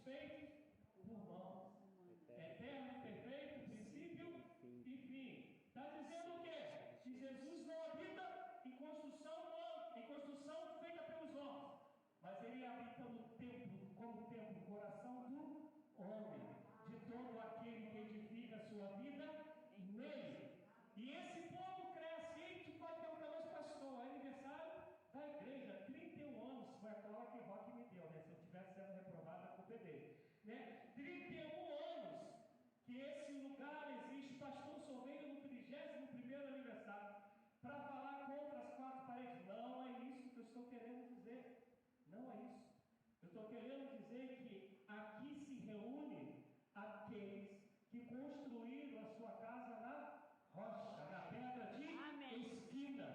feitos por mãos. Eterno, perfeito, princípio e fim. Está dizendo o quê? Que Jesus não habita em construção humana, em construção feita pelos homens, mas ele habita no templo, como templo, no coração do homem, de todo aquele que edifica a sua vida nele. E esse povo cresce. E tu pode perguntar, mas pastor, é aniversário da igreja, 31 anos, foi a cola que Roque me deu, né? Se eu tivesse sendo reprovado, a culpa é dele, né? 31 anos que esse lugar existe. Pastor, só veio no 31º aniversário para falar contra as quatro paredes. Não é isso que eu estou querendo dizer. Não é isso. Eu estou querendo dizer que aqui se reúne aqueles que construíram a sua casa na rocha, na pedra de esquina.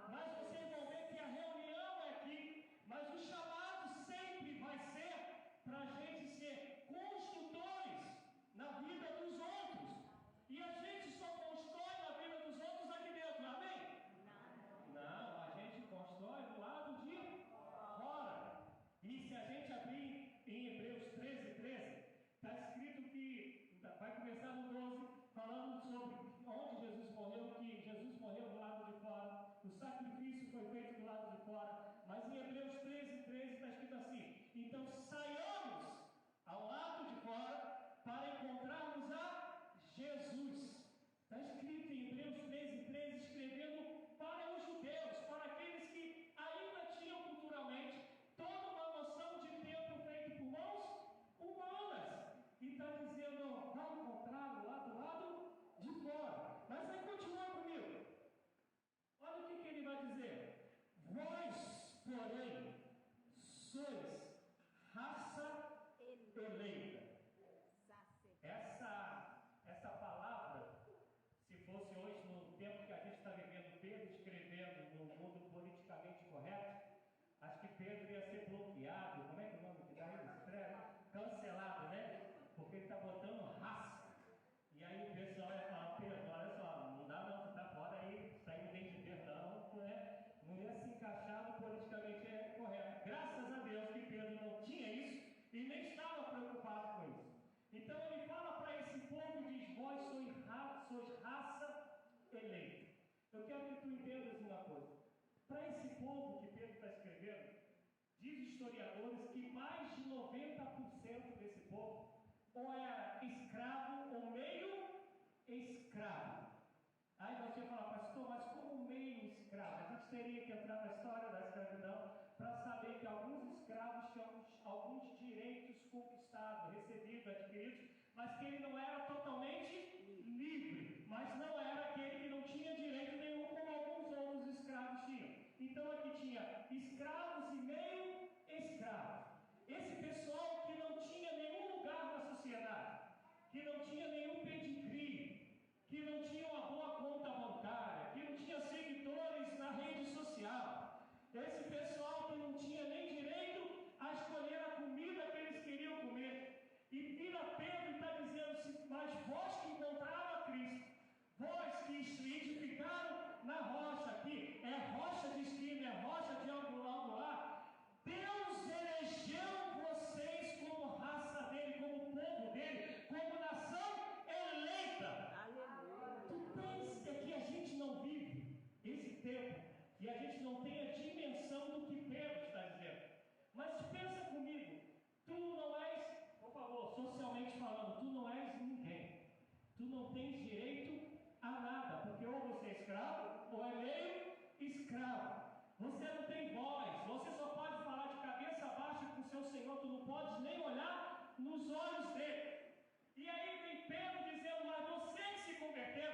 Mas vocês vão ver que a reunião é aqui, mas o chamado sempre vai ser para a gente ser construtores na vida dos outros. E a gente só constrói na vida dos outros aqui dentro, amém? Não, a gente constrói do lado de fora. E se a gente abrir em Hebreus 13, está escrito que, vai começar no 12, falando sobre onde Jesus morreu, que Jesus morreu do lado de fora, o sacrifício foi feito do lado de fora, mas em Hebreus 13 está escrito assim: então saiamos ao lado de fora para encontrarmos a Jesus. Está escrito em Hebreus 13, escrevendo para os judeus, para aqueles que ainda tinham culturalmente toda uma noção de templo feito por mãos humanas. E está dizendo, vai encontrar lá do lado de fora. Mas aí continua comigo. Olha o que ele vai dizer. Vós, porém, sois raça eleita. Essa palavra, se fosse hoje no tempo que a gente está vivendo, Pedro escrevendo no mundo politicamente correto, acho que Pedro ia ser bloqueado. Como é que é o nome que dá ele? Escreve? Cancelado, né? Porque ele está botando raça. E aí o pessoal ia falar, Pedro, olha só, não dá não, você está fora aí, isso aí não tem de perdão, né? Não ia se encaixar no politicamente correto. Graças a Deus que Pedro não tinha isso e nem estava preocupado com isso. Então ele fala para esse povo e diz, vós sois raça eleita. Eu quero que tu entendas uma coisa. Para esse povo que Pedro está escrevendo, diz historiadores que mais de 90% desse povo ou era escravo ou meio escravo. Aí você fala, pastor, mas como meio escravo? A gente teria que entrar na história da escravidão para saber que alguns escravos tinham alguns direitos conquistados, recebidos, adquiridos, mas que ele não era totalmente livre, mas não era aquele que não tinha direito nenhum como alguns outros escravos tinham. Então aqui tinha escravos e meio escravos. Esse pessoal que não tinha nenhum lugar na sociedade, que não tinha nenhum pedigree, que não tinha uma boa conta bancária, que não tinha seguidores na rede social. Esse pessoal que não tinha nem direito a escolher a comida que eles queriam comer. E vira Pedro e está dizendo, mas vós que encontraram a Cristo, vós que edificaram na rocha, aqui é rocha de esquina, é rocha de angular, Deus elegeu vocês como raça dele, como povo dele, como nação eleita. Tu pensa que a gente não vive esse tempo e a gente não tem a dimensão do que Pedro está dizendo. Mas pensa comigo, tu não és, por favor, socialmente falando, tu não és ninguém. Tu não tens direito a nada, porque ou você é escravo ou é meio escravo. Você não tem voz, você só pode falar de cabeça baixa com o seu Senhor, tu não podes nem olhar nos olhos dele. E aí vem Pedro dizendo, mas você que se converteu,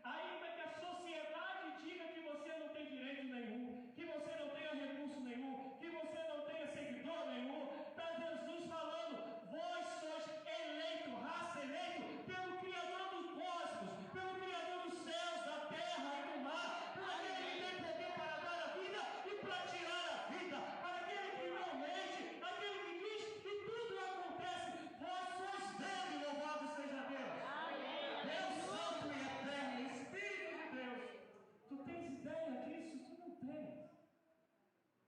ainda que a sociedade diga que você não tem direito nenhum, que você não tenha recurso nenhum, que você não tenha seguidor nenhum, está Jesus falando, vós sois eleito, raça eleito, pelo Criador dos cosmos, pelo Criador dos céus, da terra e do mar, por aquele que tem poder para dar a vida e para tirar a vida, para aquele que não mente, aquele que diz que tudo acontece, vós sois dele, louvado seja Deus. Deus Santo e Eterno, Espírito de Deus. Tu tens ideia disso? Tu não tens.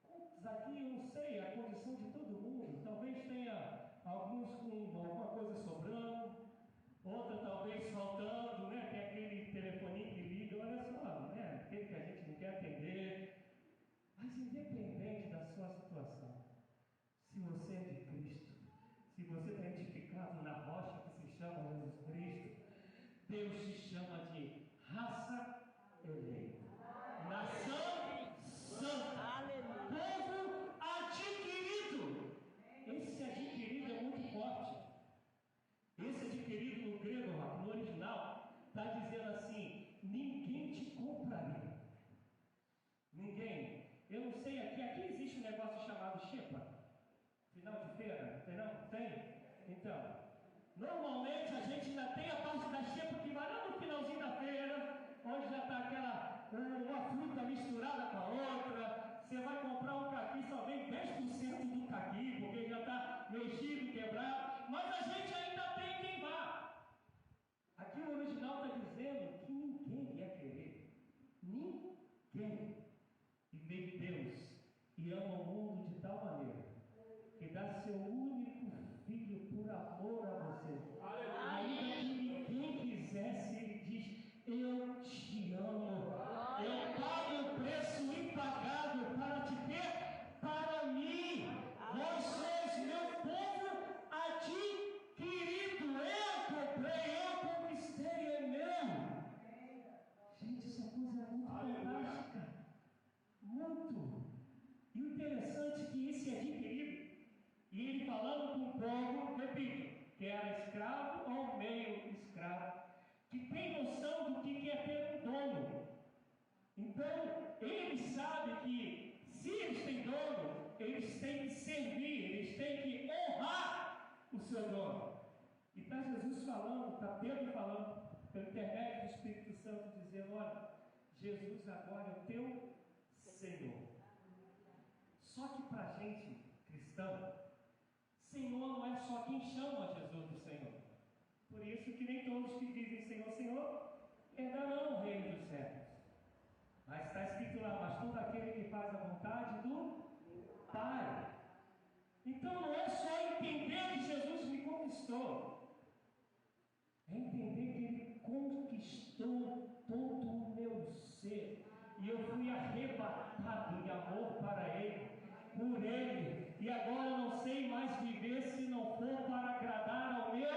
Quantos aqui, eu não sei a condição de todo mundo, talvez tenha alguns com alguma coisa sobrando, outra talvez faltando, né? Tem aquele telefoninho que liga, olha só, né? Aquele que a gente não quer atender. Mas independente da sua situação, se você é de Cristo, se você está edificado na rocha que se chama Jesus Cristo, Deus te chama de raça eleita, nação santa, povo adquirido. Esse adquirido é muito forte. Esse adquirido no grego, no original, está dizendo assim: ninguém te compraria. Ninguém. Eu não sei, aqui existe um negócio chamado xepa. Final de feira, tem não? Tem? Então, normalmente a gente ainda tem a parte da xepa que vai lá no finalzinho da feira, onde já está uma fruta misturada com a outra. Você vai comprar um caqui, só vem 10% do caqui, porque já está mexido, quebrado. Mas a gente ainda tem quem vá. Aqui o original está dizendo que ninguém ia querer. Ninguém. E veio Deus e ama o mundo de tal maneira que dá seu único filho por amor a você. Ainda que ninguém quisesse, ele diz: eu te amo, eu pago o preço impagável para te ter para mim. Vós sois meu povo adquirido, eu comprei, eu conquistei, é meu. Gente, essa coisa é muito fantástica. Muito. E o interessante é que esse adquirido, e ele falando com o povo, repito, que era escravo ou meio escravo, que tem noção do que é ter um dono. Então, ele sabe que se eles têm dono, eles têm que servir, eles têm que honrar o seu dono. E está Jesus falando, está Pedro falando, pelo intermédio do Espírito Santo, dizendo: olha, Jesus agora é o teu Senhor. Só que para a gente, cristão, Senhor não é só quem chama Jesus do Senhor. Por isso que nem todos que dizem Senhor, Senhor, herdarão o reino dos céus. Mas está escrito lá: mas todo aquele que faz a vontade do Pai. Então não é só entender que Jesus me conquistou, é entender que Ele conquistou todo o meu ser. E eu fui arrebatado de amor para Ele, por Ele. E agora eu não sei mais viver se não for para agradar ao meu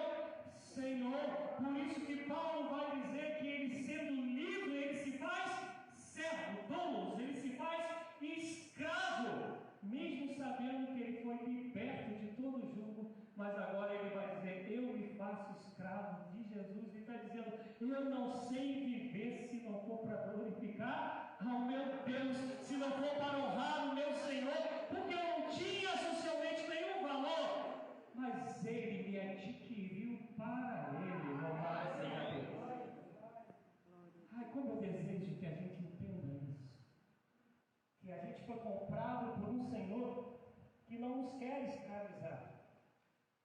Senhor. Por isso que Paulo vai dizer que ele, sendo livre, ele se faz servo, doulos, ele se faz escravo, mesmo sabendo que ele foi liberto de todo jugo. Mas agora ele vai dizer: eu me faço escravo de Jesus. Ele está dizendo: eu não sei viver se não for para glorificar ao meu Deus, se não for para honrar o meu Senhor, porque eu não tinha socialmente nenhum valor, mas Ele me adquiriu para Ele. Louvado seja Deus. Ai, como eu desejo que a gente entenda isso, que a gente foi comprado por um Senhor que não nos quer escravizar,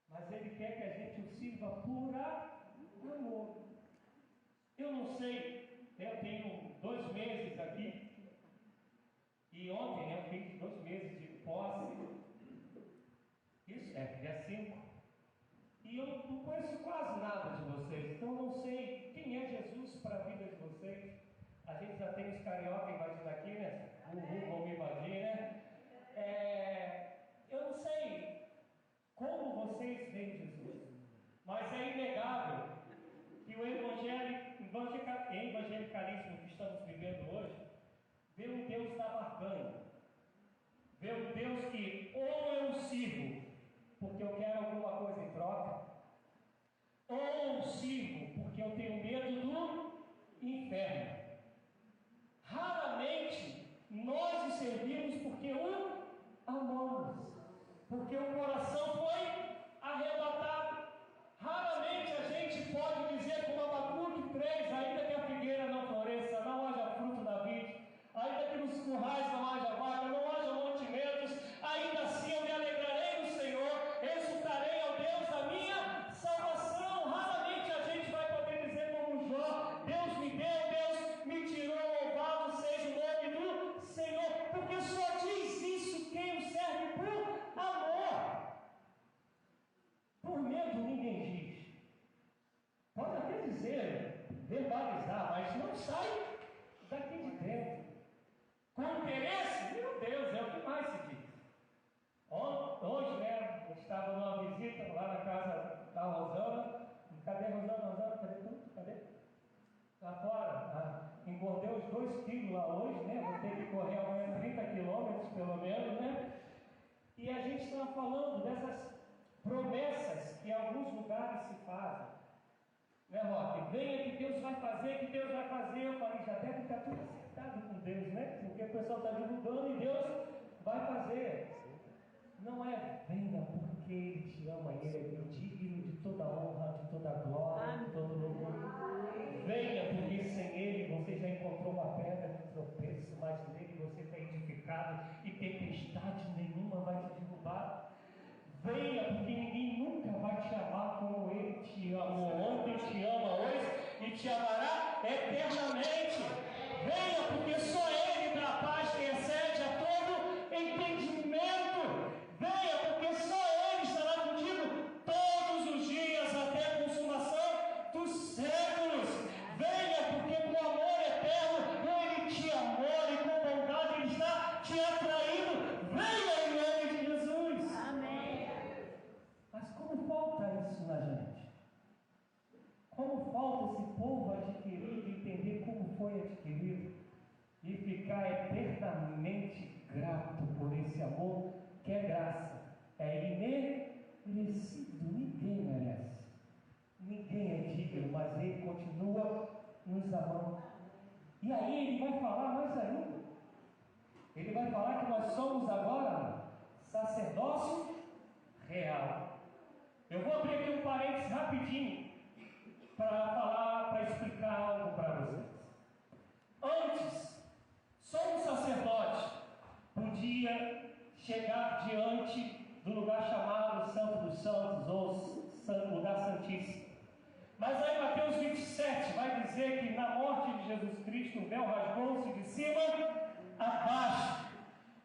mas Ele quer que a gente o sirva por amor. Eu não sei, eu tenho 2 meses aqui, e ontem eu fiz 2 meses de posse, isso é, dia 5, e eu não conheço quase nada de vocês, então eu não sei quem é Jesus para a vida de vocês. A gente já tem os carioca invadindo aqui, né? Vão me invadir, né? Eu não sei como vocês veem Jesus, mas é inegável que o evangelicalismo que estamos vivendo hoje vê um Deus da barganha, vê um Deus que ou eu sirvo porque eu quero alguma coisa em troca, ou eu sirvo porque eu tenho medo do inferno. Raramente nós o servimos porque o amamos, porque o coração foi arrebatado. Raramente a gente pode dizer como Abacuque 3, ainda que a figueira não floresça, não haja fruto na vide, ainda que nos currais não haja falando dessas promessas que em alguns lugares se fazem. Né, Roque? Venha que Deus vai fazer, que Deus vai fazer. Eu falei, já deve estar tudo acertado com Deus, né? Porque o pessoal está divulgando e Deus vai fazer. Não é venha porque Ele te ama, Ele é digno de toda honra, de toda glória, de todo louvor. Venha porque sem Ele você já encontrou uma pedra de tropeço, mas nele você está edificado e tempestade nenhuma vai te derrubar. Venha porque ninguém nunca vai te amar como Ele te amou ontem, te ama hoje e te amará eternamente. Venha porque só Ele dá a paz que excede a todo entendimento. Venha porque só Ele estará contigo todos os dias até a consumação dos séculos. Venha porque com amor eterno Ele te amou e com bondade Ele está te atraindo. Venha em nome de Jesus. Amém. Mas como falta isso na gente? Como falta esse povo adquirido entender como foi adquirido e ficar eternamente grato por esse amor que é graça, é imerecido, ninguém merece, ninguém é digno, mas Ele continua nos amando. E aí Ele vai falar mais ainda, Ele vai falar que nós somos agora sacerdócio real. Eu vou abrir aqui um parênteses rapidinho para explicar algo para vocês. Antes, só um sacerdote podia chegar diante do lugar chamado Santo dos Santos ou lugar santíssimo. Mas aí Mateus 27 vai dizer que na morte de Jesus Cristo o véu rasgou-se de cima a baixo.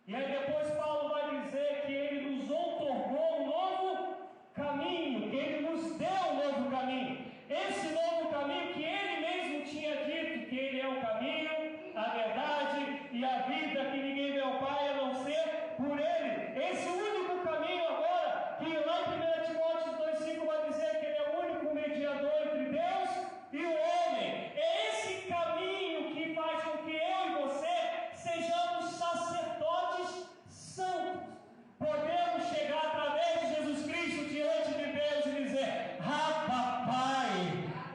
E aí depois Paulo vai dizer que Ele nos outorgou um novo caminho, que Ele nos deu um novo caminho. Esse novo caminho que Ele mesmo tinha dito, que Ele é o caminho, a verdade e a vida, que ninguém vê ao Pai a não ser por Ele. Esse único caminho agora, que lá em 1 Timóteo 2,5 vai dizer que Ele é o único mediador entre Deus e o homem. É esse caminho que faz com que eu e você sejamos sacerdotes santos. Podemos chegar através de Jesus Cristo diante de Deus e dizer: Rapá, Pai,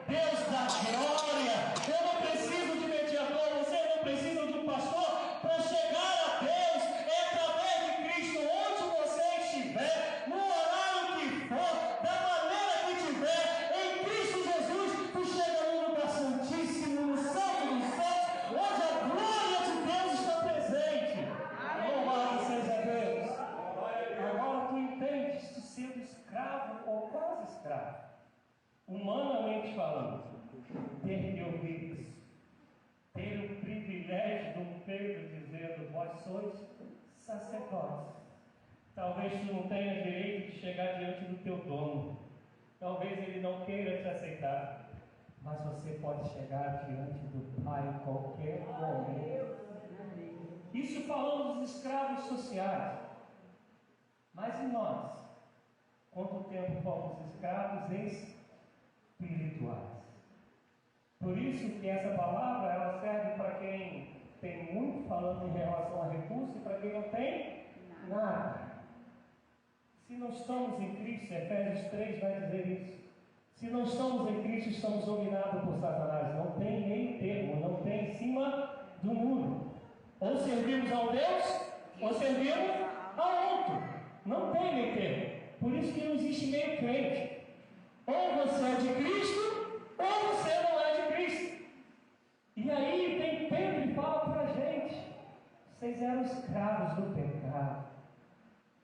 Deus da glória, eu não preciso de mediador, você não precisa de um pastor para chegar a Deus. É através de Cristo, onde você estiver, no horário que for, da maneira que tiver, em Cristo Jesus, tu chega no lugar santíssimo, no santo dos santos, onde a glória de Deus está presente. Louvado seja Deus. Agora tu entendes, tu sendo escravo ou quase escravo, humanamente falando, ter que ouvir isso, ter o privilégio de um Pedro dizendo: vós sois sacerdotes. Talvez tu não tenhas direito de chegar diante do teu dono, talvez ele não queira te aceitar, mas você pode chegar diante do Pai em qualquer momento. Isso falando dos escravos sociais. Mas e nós? Quanto tempo fomos escravos espirituais? Por isso que essa palavra ela serve para quem tem muito, falando em relação a recursos, e para quem não tem nada. Se não estamos em Cristo, Efésios 3 vai dizer isso. Se não estamos em Cristo, estamos dominados por Satanás. Não tem meio termo, não tem em cima do muro. Ou servimos ao Deus, ou servimos a outro. Não tem meio termo. Por isso que não existe meio crente. Ou você é de Cristo, ou você não é de Cristo. E aí tem Pedro e fala para a gente: vocês eram escravos do pecado.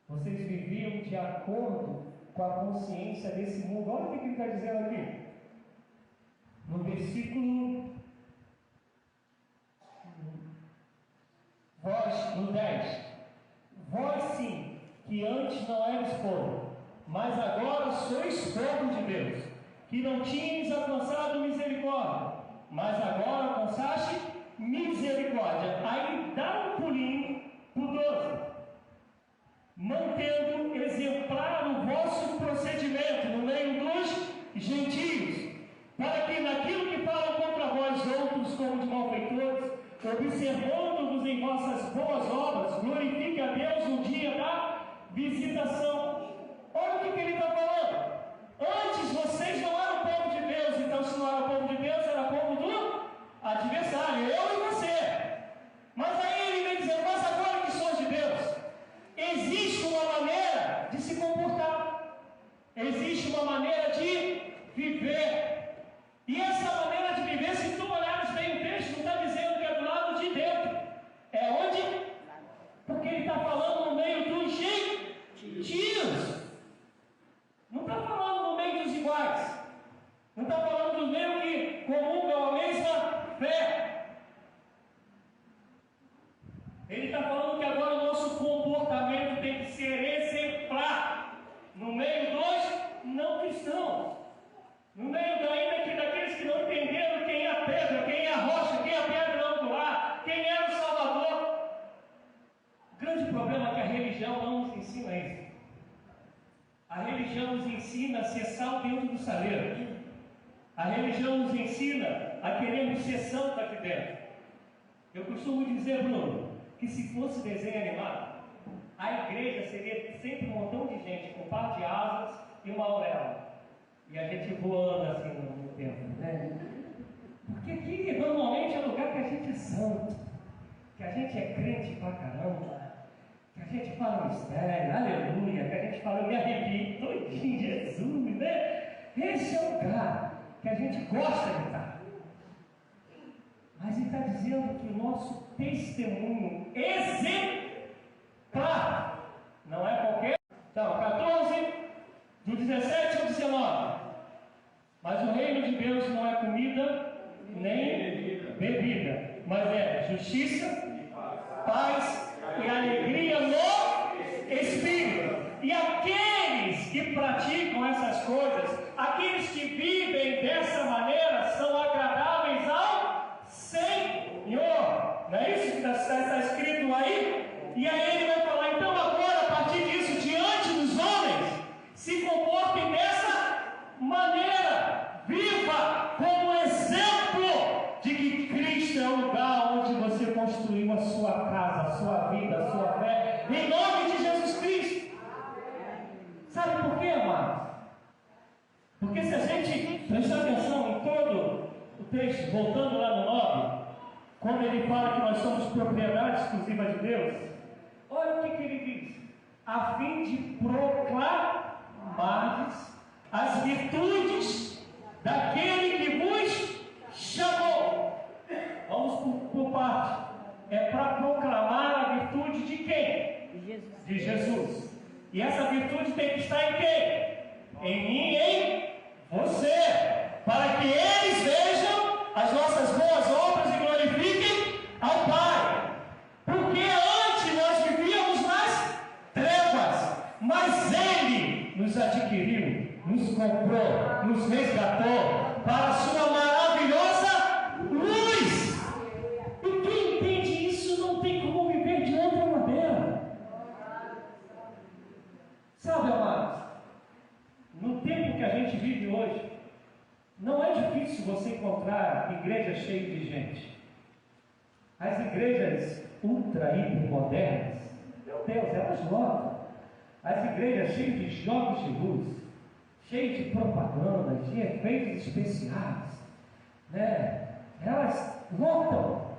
Vocês viviam de acordo com a consciência desse mundo. Olha o que ele está dizendo aqui. No versículo no 10. Vós sim, que antes não eras povo, mas agora sois povo de Deus, que não tinhas alcançado misericórdia, mas agora alcançaste misericórdia. Aí dá um pulinho para o 12. Mantendo exemplar o vosso procedimento no meio dos gentios, para que naquilo que falam contra vós outros como de malfeitores, observando-vos em vossas boas obras, glorifique a Deus no dia da visitação. Existe uma maneira de viver. E essa maneira de viver, se tu olhares bem o texto, não está dizendo que é do lado de dentro. É onde? Porque ele está falando no meio dos gentios. Não está falando no meio dos iguais. Não está falando do meio que comungam a mesma fé. Ele está falando que agora o nosso comportamento tem que ser exemplar no meio dos não cristãos, no meio ainda daqueles que não entenderam quem é a pedra, quem é a rocha, quem é a pedra angular, quem é o Salvador. O grande problema é que a religião não nos ensina isso. A religião nos ensina a ser sal dentro do saleiro. A religião nos ensina a querermos ser santo aqui dentro. Eu costumo dizer, Bruno, que se fosse desenho animado, a igreja seria sempre um montão de gente com um par de asas e uma auréola. E a gente voando assim no tempo, né? Porque aqui normalmente é lugar que a gente é santo, que a gente é crente pra caramba, que a gente fala mistério, aleluia, que a gente fala, eu me arrepio todinho, Jesus, né? Esse é o lugar que a gente gosta de estar. Mas ele está dizendo que o nosso testemunho exemplar não é qualquer. Então, 14, do 17 ao 19. Mas o reino de Deus não é comida nem bebida, mas é justiça, paz e alegria no Espírito. E aqueles que praticam essas coisas, aqueles que vivem dessa maneira, são agradáveis ao Senhor. Não é isso que está escrito aí? E aí ele vai falar, então agora, a partir disso, diante dos homens, se comportem dessa maneira, viva como exemplo de que Cristo é o lugar onde você construiu a sua casa, a sua vida, a sua fé, em nome de Jesus Cristo. Sabe por quê, amados? Porque se a gente prestar atenção em todo o texto, voltando lá no 9, quando ele fala que nós somos propriedade exclusiva de Deus, olha o que ele diz: a fim de proclamar as virtudes daquele que vos chamou. Vamos por parte. É para proclamar a virtude de quem? De Jesus. E essa virtude tem que estar em quem? Em mim e em você, para que eles vejam as nossas boas obras e glorifiquem ao Pai. Porque antes nós vivíamos nas trevas, mas Ele nos adquiriu, nos comprou, nos resgatou para a sua maravilhosa luz. E quem entende isso não tem como viver de outra maneira. Sabe, amados, no tempo que a gente vive hoje, não é difícil você encontrar igrejas cheias de gente. As igrejas ultra, hiper modernas, meu Deus, elas lotam. As igrejas cheias de jogos de luz, cheias de propagandas, de efeitos especiais, né? Elas lotam,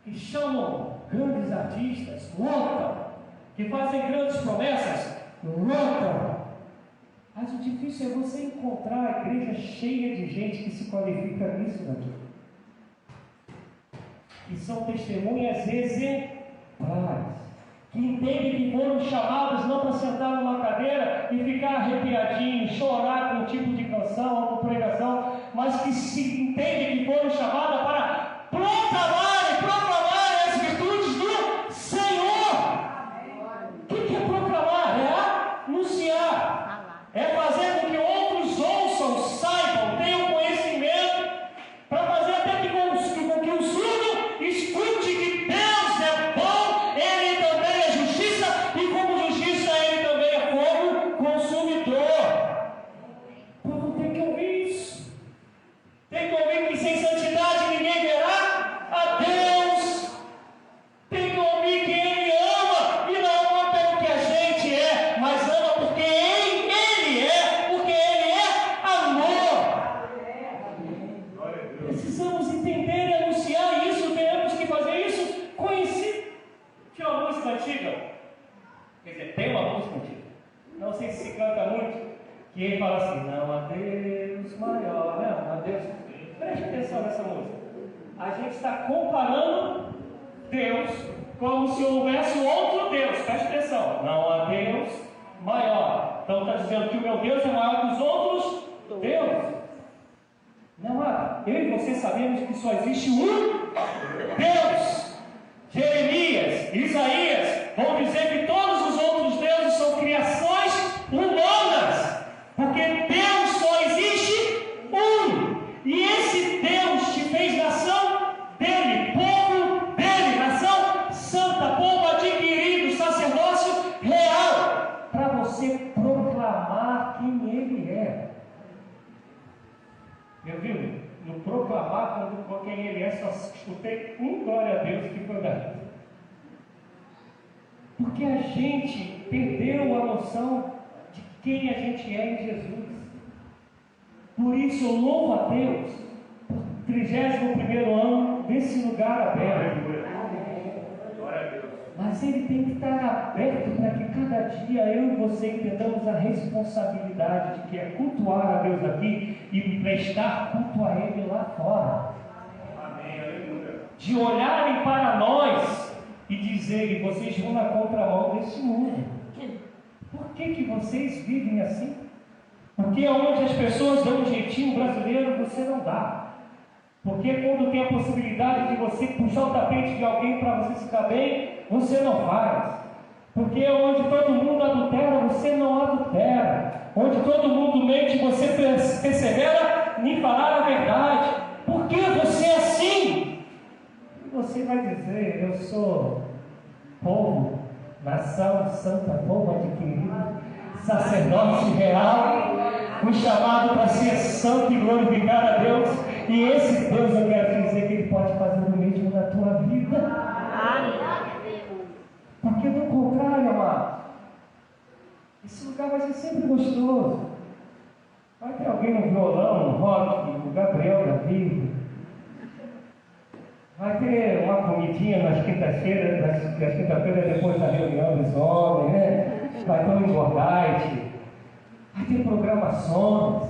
que chamam grandes artistas, lotam, que fazem grandes promessas, lotam. Mas o difícil é você encontrar a igreja cheia de gente que se qualifica nisso daqui, que são testemunhas exemplares, que entendem que foram chamadas não para sentar numa cadeira e ficar arrepiadinho, chorar com um tipo de canção ou com pregação, mas que se entendem que foram chamadas para proclamar as virtudes do Senhor. O que é proclamar? É anunciar. É fazer com que outros ouçam, saibam, tenham conhecimento, para fazer até que o surdo escute que Deus é bom, Ele também é justiça, e como justiça Ele também é fogo consumidor. O povo tem que ouvir isso. Tem que ouvir que sem santidade ninguém verá a Deus. Tem que ouvir que Ele ama, e não ama pelo que a gente é, mas ama porque Ele é, porque Ele é amor. Precisamos entender e anunciar isso, temos que fazer isso conhecido. Tinha uma música antiga, quer dizer, tem uma música antiga, não sei se canta muito, que ele fala assim, não há Deus maior, não há Deus. Preste atenção nessa música. A gente está comparando Deus como se houvesse outro Deus. Preste atenção. Não há Deus maior. Então está dizendo que o meu Deus é maior que os outros deuses. Não há. Eu e você sabemos que só existe um Deus. Jeremias, Isaías vão dizer que todos os outros deuses são criações humanas, porque Deus só existe um, e esse Deus te fez nação dele, povo dele, nação santa, povo adquirido, sacerdócio real, para você proclamar quem ele é. Meu viu? No proclamar quem ele é, só escutei glória a Deus, que foi dado. Porque a gente perdeu a noção de quem a gente é em Jesus. Por isso eu louvo a Deus por 31º ano desse lugar aberto. Mas ele tem que estar aberto para que cada dia eu e você entendamos a responsabilidade de que é cultuar a Deus aqui e prestar culto a Ele lá fora. De olharem para nós e dizerem, vocês vão na contramão desse mundo. Por que vocês vivem assim? Porque onde as pessoas dão um jeitinho brasileiro, você não dá. Porque quando tem a possibilidade de você puxar o tapete de alguém para você ficar bem, você não faz. Porque onde todo mundo adultera, você não adultera. Onde todo mundo mente, você persevera em falar a verdade. Por que você é assim? Você vai dizer, eu sou povo, nação santa, povo adquirido, sacerdócio real, fui chamado para ser santo e glorificar a Deus. E esse Deus, eu quero dizer que Ele pode fazer o mesmo na tua vida. Porque do contrário, amado, esse lugar vai ser sempre gostoso. Vai ter alguém no violão, no rock, o Gabriel da vida. Vai ter uma comidinha nas quintas-feiras, depois da reunião dos homens, né? Vai ter um engordite. Vai ter programações.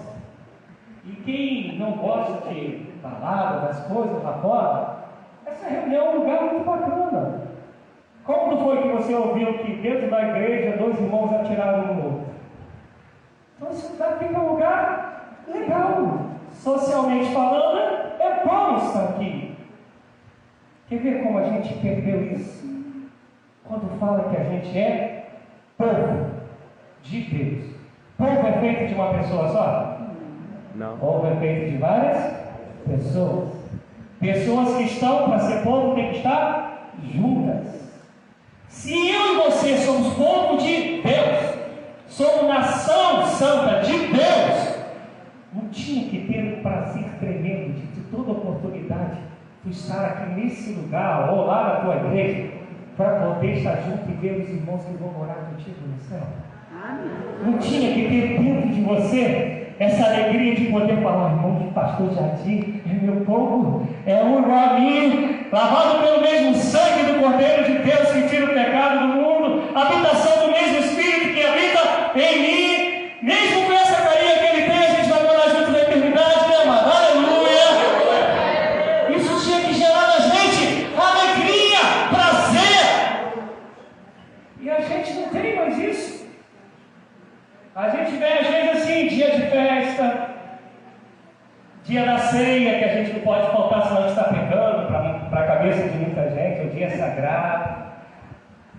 E quem não gosta de balada, das coisas lá fora, essa reunião é um lugar muito bacana. Como foi que você ouviu que dentro da igreja 2 irmãos atiraram um no outro? Então esse lugar fica um lugar legal. Socialmente falando, é bom estar aqui. Quer ver como a gente perdeu isso? Quando fala que a gente é povo de Deus. Povo é feito de uma pessoa só? Não. Povo é feito de várias pessoas. Pessoas que estão, para ser povo, tem que estar juntas. Se eu e você somos povo de Deus, somos nação santa de Deus, não tinha que ter um prazer tremendo de toda oportunidade de estar aqui nesse lugar, ou lá na tua igreja, para poder estar junto e ver os irmãos que vão morar contigo no céu? Não tinha que ter dentro de você essa alegria de poder falar, irmão, de pastor Jardim, é meu povo, é um igual a mim, lavado pelo mesmo sangue do Cordeiro de Deus que tira o pecado do mundo, habitação do mesmo Espírito que habita em mim, mesmo com essa carinha que ele tem, a gente vai morar junto na eternidade, né, amado? Aleluia! Isso tinha que gerar na gente alegria, prazer, e a gente não tem mais isso. A gente vê às vezes assim, dia de festa, dia da ceia, que a gente não pode faltar, senão a gente está pegando para a cabeça de muita gente, o dia sagrado.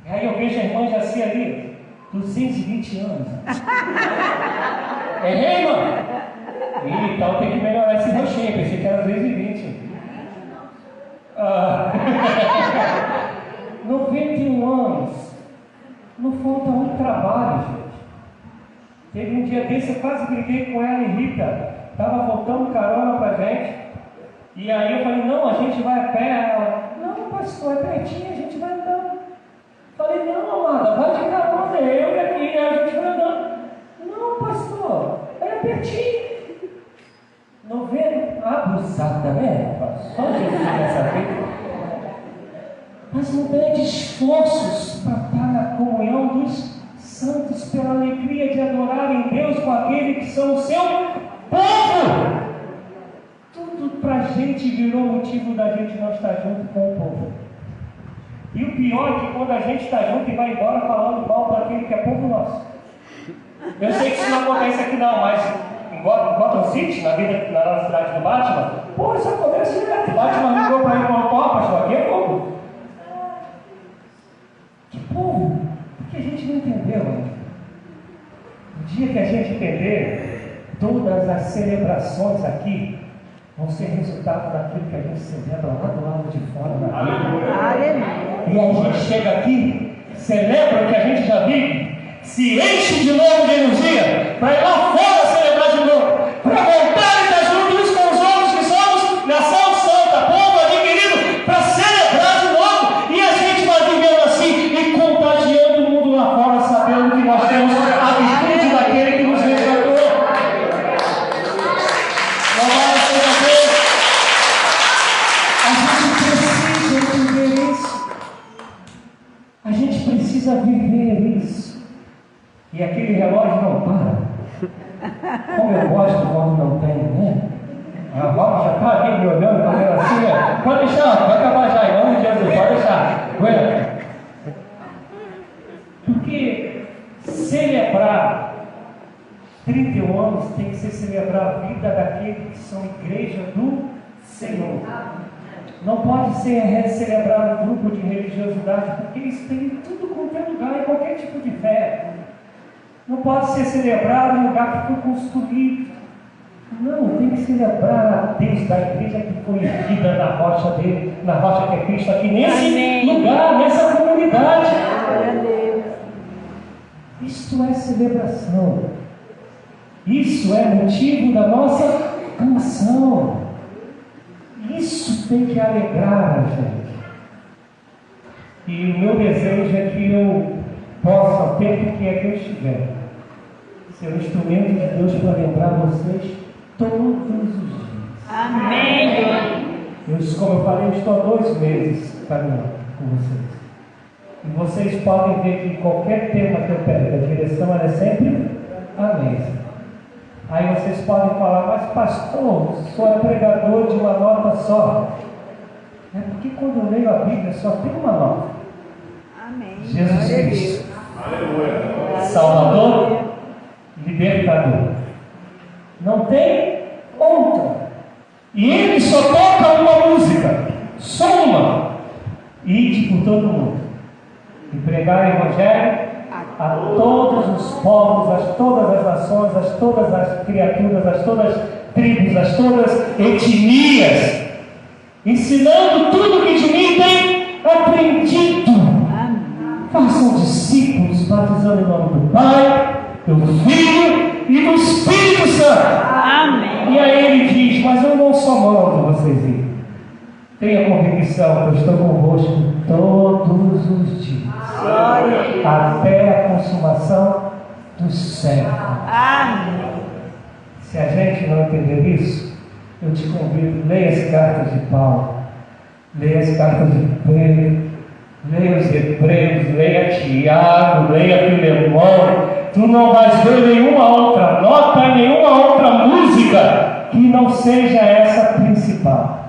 E aí eu vejo a irmã Jaci ali, 220 anos. Errei, mano? Ih, então tem que melhorar esse roxinho, pensei que era 220. 91 anos. Não falta um trabalho, gente. Teve um dia desse, eu quase briguei com ela e Rita. Estava faltando carona pra gente. E aí eu falei, não, a gente vai a pé. Ela, não, pastor, é pertinho, a gente vai andando. Falei, não, amada, vai de carona, eu e aqui, a gente vai andando. Não, pastor, era pertinho. 90, abusada, né? Só Jesus nessa vida. Mas não pede esforços para estar na comunhão dos santos, pela alegria de adorarem Deus com a aquele que são o seu povo. Tudo para a gente virou motivo da gente não estar junto com o povo. E o pior é que quando a gente está junto e vai embora falando mal para aquele que é povo nosso. Eu sei que isso não acontece aqui não, mas em Gotham City, na nossa cidade do Batman, pô, isso acontece direto. O Batman ligou para ele e falou: ó, pastor, aqui é povo. Que povo? Porque a gente não entendeu ainda. O dia que a gente entender, todas as celebrações aqui vão ser resultado daquilo que a gente celebra lá do lado de fora da vida. E a gente chega aqui, celebra o que a gente já vive, se enche de novo de energia para ir lá fora celebrar de novo, para voltar e estar junto uns com os outros que somos nação santa, povo adquirido, para celebrar de novo. E a gente vai vivendo assim e contagiando o mundo lá fora, sabendo que nós temos a virtude daquele que nos resgatou. Louvado seja Deus. A gente precisa entender isso. A gente precisa viver isso. E aquele relógio não para. Como eu gosto quando não tem, né? A Rosa já está ali me olhando, fazendo assim, né? Pode deixar, vai acabar já, em nome de Jesus, pode deixar. Aguenta. Porque celebrar 31 anos tem que ser celebrar a vida daqueles que são igreja do Senhor. Não pode ser celebrar um grupo de religiosidade, porque isso tem em tudo quanto é lugar, em qualquer tipo de fé. Não pode ser celebrado em lugar que foi construído. Não, tem que celebrar a Deus da igreja que foi erguida na rocha dele, na rocha que é Cristo, aqui nesse lugar, nessa comunidade. Isto é celebração. Isso é motivo da nossa canção. Isso tem que alegrar a gente. E o meu desejo é que eu possa, ao tempo que é que eu estiver, ser um instrumento de Deus para lembrar vocês todos os dias. Amém. Como eu falei, eu estou há 2 meses caminhando com vocês. E vocês podem ver que qualquer tema que eu pego, a direção ela é sempre a mesma. Aí vocês podem falar: mas pastor, só é pregador de uma nota só. É porque quando eu leio a Bíblia só tem uma nota. Amém. Jesus Cristo. Aleluia. Salvador, libertador. Não tem outra. E ele só toca uma música, só uma. Ide por todo mundo e pregar o Evangelho a todos os povos, a todas as nações, a todas as criaturas, a todas as tribos, a todas as etnias, ensinando tudo que de mim tem aprendido. Façam discípulos, batizando em nome do Pai, do Filho e do Espírito Santo. Amém. E aí ele diz: mas eu não só mando vocês ir. Tenha convicção que eu estou convosco todos os dias, até a consumação do século. Amém. Se a gente não entender isso, eu te convido: leia as cartas de Paulo, leia as cartas de Pedro, leia os Hebreus, leia Tiago, leia Filemão. Tu não vais ver nenhuma outra nota, nenhuma outra música que não seja essa principal.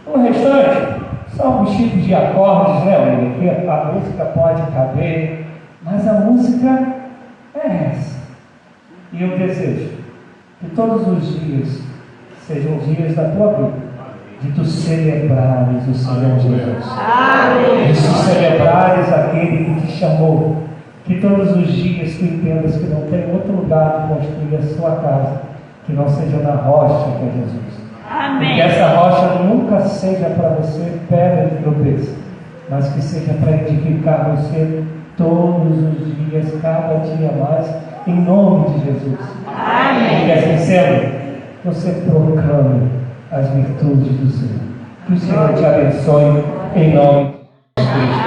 O restante são alguns tipos de acordes, né, que a música pode caber, mas a música é essa. E eu desejo que todos os dias sejam dias da tua vida, de tu celebrares o Senhor Jesus. Amém. De tu celebrares aquele que te chamou. Que todos os dias tu entendas que não tem outro lugar de construir a sua casa que não seja na rocha que é Jesus. Amém. E que essa rocha nunca seja para você pedra de tropeço, mas que seja para edificar você todos os dias, cada dia mais, em nome de Jesus. Amém. E que assim sendo, você proclame as virtudes do Senhor. Que o Senhor te abençoe em nome de Jesus.